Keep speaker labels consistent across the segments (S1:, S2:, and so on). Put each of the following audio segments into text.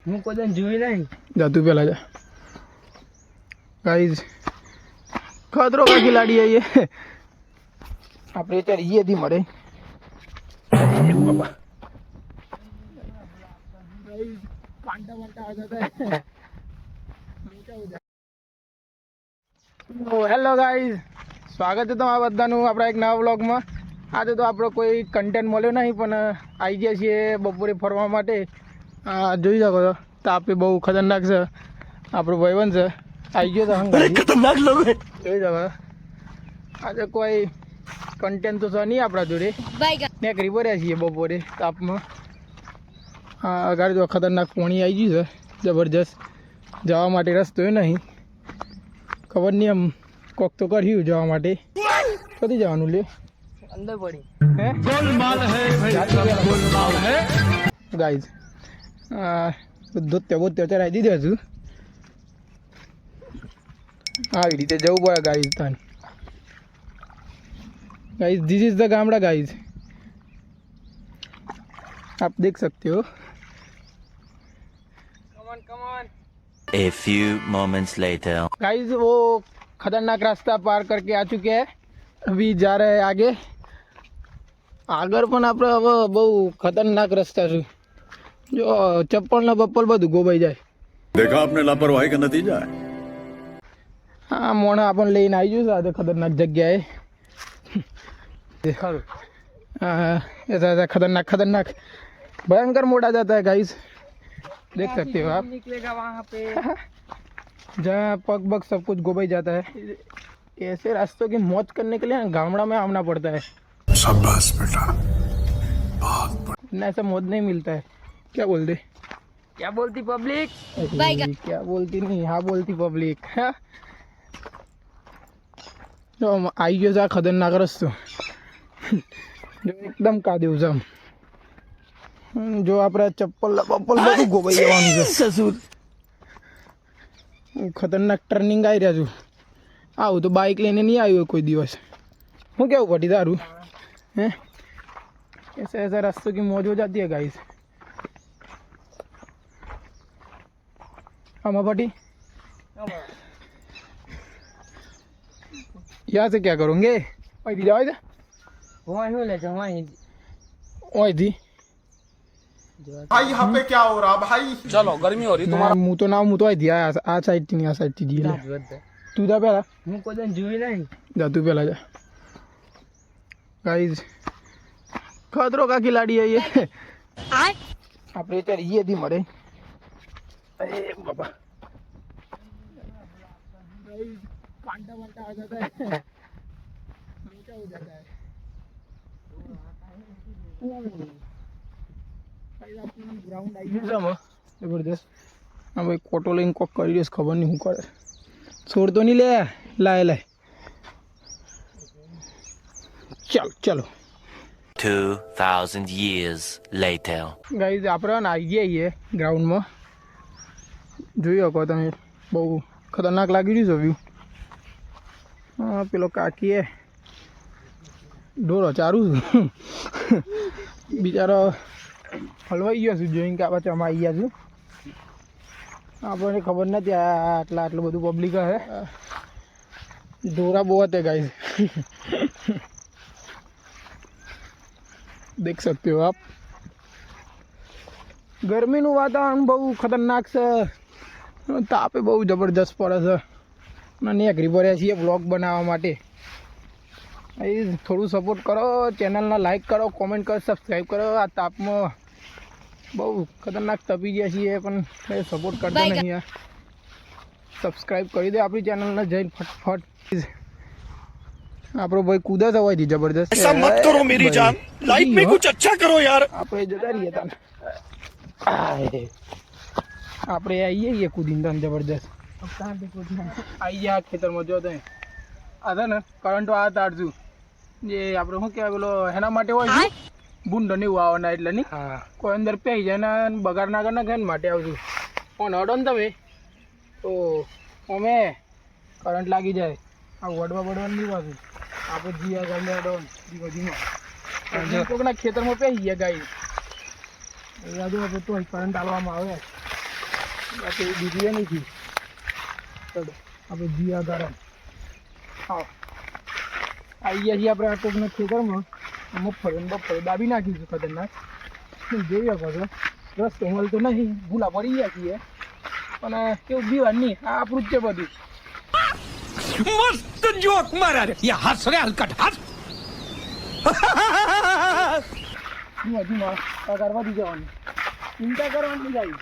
S1: હું કોઈ દિન જોઈ નહીં.
S2: જા તું પેલા જા. ગાઈઝ ખતરો કા ખિલાડી है ये. આપણે અત્યારે ये दी મળે. બાબા ગાઈઝ પાંડા વાંટા આ જતા है. હેલો ગાઈઝ, સ્વાગત છે તમારા બધાનું આપણા એક નવા વ્લોગમાં. આજે તો આપણો કોઈ કન્ટેન્ટ મળ્યો નહીં, પણ આવી ગયા છીએ બપોરે ફરવા માટે. જોઈ શકો છો તાપે બહુ ખતરનાક છે. આપણો ભાઈબંધ છે આવી ગયો તો ખતરનાક લોકો જોઈ શકો. આજે કોઈ કન્ટેન્ટ તો છે નહીં આપણા જોડે. નેકરી પડ્યા છીએ બપોરે તાપમાં. આગળ જો ખતરનાક પાણી આવી ગયું છે જબરજસ્ત. જવા માટે રસ્તો નહીં, ખબર નહીં આમ કોક તો કર્યું જવા માટે. કદી જવાનું લે
S1: અંદર પડી
S2: ગાઈઝ. ધોત્યા બોત્યા ચરાવી દીધો છું. આવી રીતે જવું પડે ગાઈઝ. તાન guys this is the Gamda guys, आप देख सकते हो.
S1: कमान कमान.
S3: A few moments later.
S2: Guys वो खतरनाक रास्ता पार करके आ चुके हैं. अभी जा रहे हैं आगे. આગળ પણ આપણે હવે બહુ ખતરનાક રસ્તા છે. જો ચપ્પલ ને બપ્પલ બધું ગોબાઈ જાય.
S4: देखा आपने लापरवाही का नतीजा है.
S2: હા મોણા આપણને લઈને આવી ગયું સાથે ખતરનાક જગ્યાએ. ऐसा खतरनाक खतरनाक भयंकर मोड़ा जाता है गाइस, देख सकते हो आप.
S1: निकलेगा वहाँ पे
S2: जहाँ पग बग सब कुछ गोबाई जाता है. ऐसे रास्तों की मौज करने के लिए गामड़ा में आना पड़ता है.
S4: शाबाश बेटा,
S2: ना ऐसा मौज नहीं मिलता है. क्या बोलते
S1: क्या बोलती पब्लिक.
S2: क्या बोलती नहीं, हाँ बोलती पब्लिक. जो आई गयो છે ખતરનાક રસ્તો. જો એકદમ કાદેવ છે આમ. જો આપણે ચપ્પલ બપ્પલ બધું ગોબાઈ જવાનું છે. ખતરનાક ટર્નિંગ આવી રહ્યા છું. આવું તો બાઇક લઈને નહીં આવ્યું કોઈ દિવસ. હું કેવું પટી તારું હે. ऐसा ऐसा रास्तों की मौज हो जाती है गाइस. हम पटी यहाँ से क्या करोगे. वही जाओ इधर
S1: वहाँ ही ले जाओ वहीं.
S2: वही थी
S5: भाई यहाँ पे क्या हो रहा भाई. चलो गर्मी हो रही
S2: तुम्हारा मुँह तो ना मुँह तो आई थी आ साइड थी आ साइड थी दी तू जा पहला.
S1: હું કોઈ દિન જોઈ નહીં.
S2: जा तू पहला जा. गाइस खतरों का खिलाड़ी है ये. આપણે અત્યારે ये दी મળે. अरे बाबा कांटा वांटा आ जाता है, मीठा हो जाता है. ग्राउंड आई गया जबरदस्त. हाँ भाई कोटो लઈને કોક કરી રહ્યો, ખબર નહીં શું કરે. છોડતો નહીં લે. લાય લાય ચાલો ચાલો.
S3: 2000 years later.
S2: ગાઈઝ આપણે આવી ગયા છીએ ગ્રાઉન્ડમાં. જોઈ શકો તમે, બહુ ખતરનાક લાગી રહ્યું છે વ્યૂ. હા પેલો કાકીએ ઢોરો ચારું છું. બિચારો હલવાઈ ગયો છું જોઈને કે આ પાછા અમે આવી ગયા છું. આપણને ખબર નથી આટલા આટલું બધું પબ્લિક હે. ઢોરા બહુ હતા ગાઈઝ. देख सकते हो आप. ગરમીનું વાતાવરણ બહુ ખતરનાક છે. તાપે બહુ જબરજસ્ત પડે છે. અને એગ્રી ભર્યા છીએ વ્લોગ બનાવવા માટે. અહીં થોડું સપોર્ટ કરો, ચેનલને લાઈક કરો, કોમેન્ટ કરો, સબસ્ક્રાઈબ કરો. આ તાપમાં બહુ ખતરનાક તપી ગયા છીએ, પણ કંઈ સપોર્ટ કરતા નહીં. યાર સબસ્ક્રાઈબ કરી દે આપણી ચેનલને જઈને ફટફટ. આપણો ભાઈ કૂદા થવાય થી જબરદસ્ત.
S4: ऐसा मत करो मेरी जान, लाइफ में कुछ अच्छा करो यार.
S2: આપણે જતા રહીએ તને. આપણે આવીએ કૂદીને તને જબરદસ્ત. આવી ગયા ખેતરમાં જો તો આ છે ને કરંટો આ તારશું જે આપણે શું કહેવાય પેલો એના માટે હોય છે ભૂંડો નહીં વાવવાના એટલે નહીં. કોઈ અંદર પહેરી જાય ને બગાડ ના કરે ને માટે આવશું. પણ અડો ને તમે તો અમે કરંટ લાગી જાય. આ વડવા વડવાનું નહીં વાંચું. આપણે જીયા ગાઈને અડો ધીમાં કોકના ખેતરમાં પહેરી ગયા ગાય. એ આજુ તો કરંટ આલવામાં આવે. આપણે બીજી નથી ચલો આપણે જીયા ગારા હા આવી ગયા છીએ આપણે આ ટોકના ખેતરમાં મગફળી બફળી દાબી નાખીશું ખતરનાક જોઈ શકો છો રસ્તો મળતો નહીં ભૂલા પડી ગયા છીએ પણ કેવું બીવાનું નહીં આ આપણું જ છે બધું
S6: मस्त जोक मारा रे ये हंस रे हलकट हंस
S2: ધીમા ધીમા પગાર વધી જવાની ચિંતા કરવાની જાય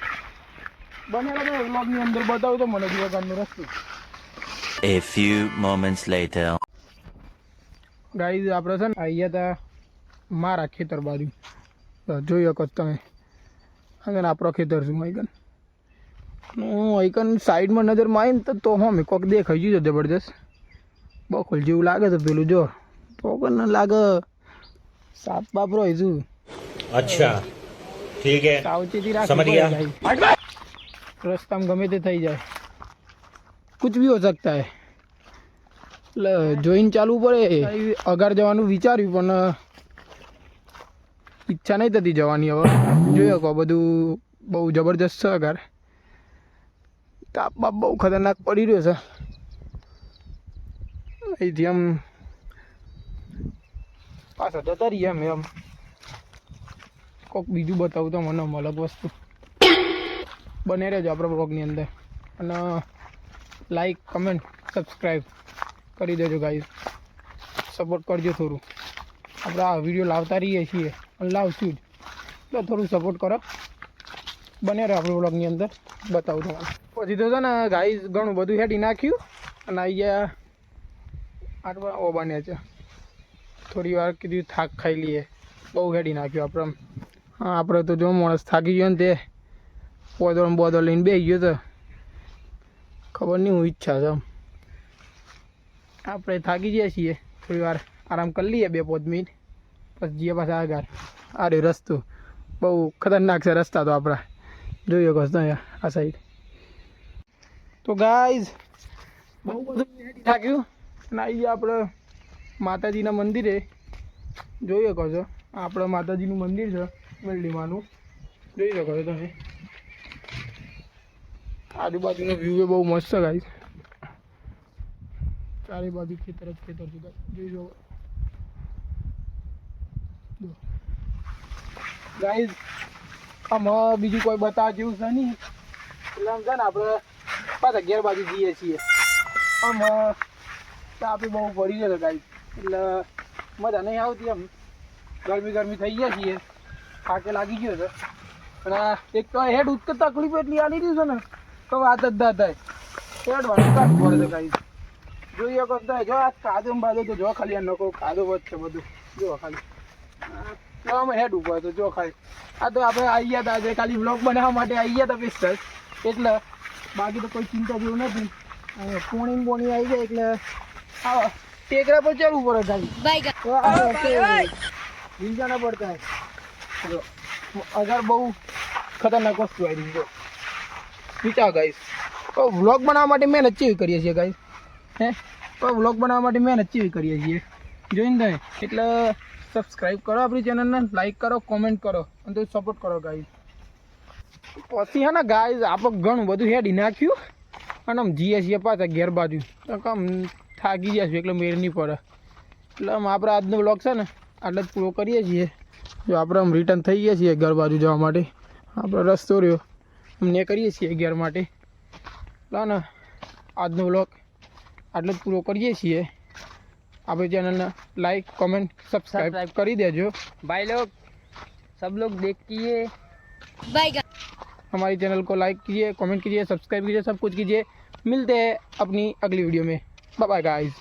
S2: બનેલા વ્લોગની અંદર બતાવું તો મને જીવગામનો રસ્તો
S3: A few moments later.
S2: Guys આપણે છે ને અહીંયા તા મારા ખેતર બાજુ જોઈ શકો છો તમે આગળ આપણો ખેતર છું આઈકન હું આઈકન સાઈડમાં નજર મારીને તો હમે કોક દેખાઈ ગયું છે જબરજસ્ત બખોલ જેવું લાગે છે પેલું જો તો પણ લાગે સાપ બાપ રહી છું
S7: अच्छा ठीक है
S2: સાવચેતી
S7: સમજ
S2: રાખવી
S7: ગયા.
S2: પડે ભાઈ. રસ્તામાં ગમે તે થઈ જાય કુછ ભી હો સકતા હે એટલે જોઈને ચાલવું પડે અગાર જવાનું વિચાર્યું પણ ઈચ્છા નહીં થતી જવાની હવે જોઈ શકો બધું બહુ જબરજસ્ત છે અગાર તાપ બાપ બહુ ખતરનાક પડી રહ્યો છે અહીંથી આમ પાછા જતા રહીએ એમ કોઈક બીજું બતાવું તો મને અલગ વસ્તુ બને રહેજો આપણા બ્લોગની અંદર અને લાઈક કમેન્ટ સબસ્ક્રાઈબ કરી દેજો ગાઈઝ સપોર્ટ કરજો થોડું આપણે આ વિડીયો લાવતા રહીએ છીએ અને લાવશું જ એટલે થોડું સપોર્ટ કરો બને રહે આપણે બ્લોગની અંદર બતાવું તમારે પછી તો છે ને ગાઈઝ ઘણું બધું હેડી નાખ્યું અને આવી ગયા આટલા ઓબાને છે થોડી વાર કીધું થાક ખાઈ લઈએ બહુ હેડી નાખ્યું આપણે હા આપણે તો જો માણસ થાકી ગયો ને તે બોદો લઈને બેસી ગયો તો ખબર નહીં હું ઈચ્છા છે આપણે થાકી જઈએ છીએ થોડી વાર આરામ કરી લઈએ 2-5 મિનિટ પછી જઈએ પાછા આગળ અરે રસ્તો બહુ ખતરનાક છે રસ્તા તો આપણા જોઈએ કસ આ સાઈડ તો ગાઈઝ બહુ બધું થાક્યું અને આવી ગયા આપણે માતાજીના મંદિરે જોઈ શકો છો આપણે માતાજીનું મંદિર છે મેલડીમાનું જોઈ શકો છો તમે આજુબાજુનો વ્યૂ બહુ મસ્ત છે ગાઈઝ ચારે બાજુ ખેતર જ ખેતર છે જોઈ શકો ગાઈઝ આમાં બીજું કોઈ બતાવ જેવું છે નહીં એટલે આમ છે ને આપણે પાછા ઘેર બાજુ જઈએ છીએ આમ તાપી બહુ પડી ગયો ગાઈઝ એટલે મજા નહીં આવતી એમ ગરમી થઈ ગયા છીએ થાકે લાગી ગયો છે અને એક તો હેડ ઉચકે તકલીફ એટલી આલી રહી છે ને તો વાત જ ના થાય હેડવાનું કાઢવું પડે છે ગાઈઝ જોઈએ કરતા જો આ કાદો બાદો તો જો ખાલી આ નકો કાદો વધ છે બધું જો ખાલી આમાં હેડ ઉપર તો જો ખાલી આ તો આપણે આવી ગયા હતા આજે ખાલી બ્લોગ બનાવવા માટે આવી ગયા હતા સ્પેશિયલ એટલે બાકી તો કોઈ ચિંતા જેવું નથી પોણી આવી જાય એટલે આવો ટેકરા પર ચડવું પડે ખાલી ઝીંઝા ના પડતા જો અગર બહુ ખતરનાક વસ્તુ આવી રહી જો વિચાર ગાઈસ તો વ્લોગ બનાવવા માટે મહેનત ચેવી કરીએ છીએ ગાઈસ હે તો વ્લોગ બનાવવા માટે મહેનત ચેવી કરીએ છીએ જોઈને તમે એટલે સબસ્ક્રાઈબ કરો આપણી ચેનલને લાઈક કરો કોમેન્ટ કરો અને તો સપોર્ટ કરો ગાઈસ પછી હે ને ગાઈસ આપણે ઘણું બધું હેડી નાખ્યું અને આમ જઈએ છીએ પાછા ઘેર બાજુ તો કામ થાકી ગયા છું એટલે મેળ નહીં પડે એટલે આમ આપણે આજનો વ્લોગ છે ને આટલે જ પૂરો કરીએ છીએ જો આપણે આમ રિટર્ન થઈ ગયા છીએ ઘર બાજુ જવા માટે આપણો રસ્તો રહ્યો અમને કરીએ છીએ ઘેર માટે એટલે ને આજનો વ્લોગ આટલે જ પૂરો કરીએ છીએ આપણી ચેનલને लाइक कमेंट सब्सक्राइब कर देजो
S1: भाई लोग सब लोग देखिए
S2: हमारी चैनल को लाइक कीजिए कमेंट कीजिए सब्सक्राइब कीजिए सब कुछ कीजिए मिलते हैं अपनी अगली वीडियो में बाय बाय गाइस।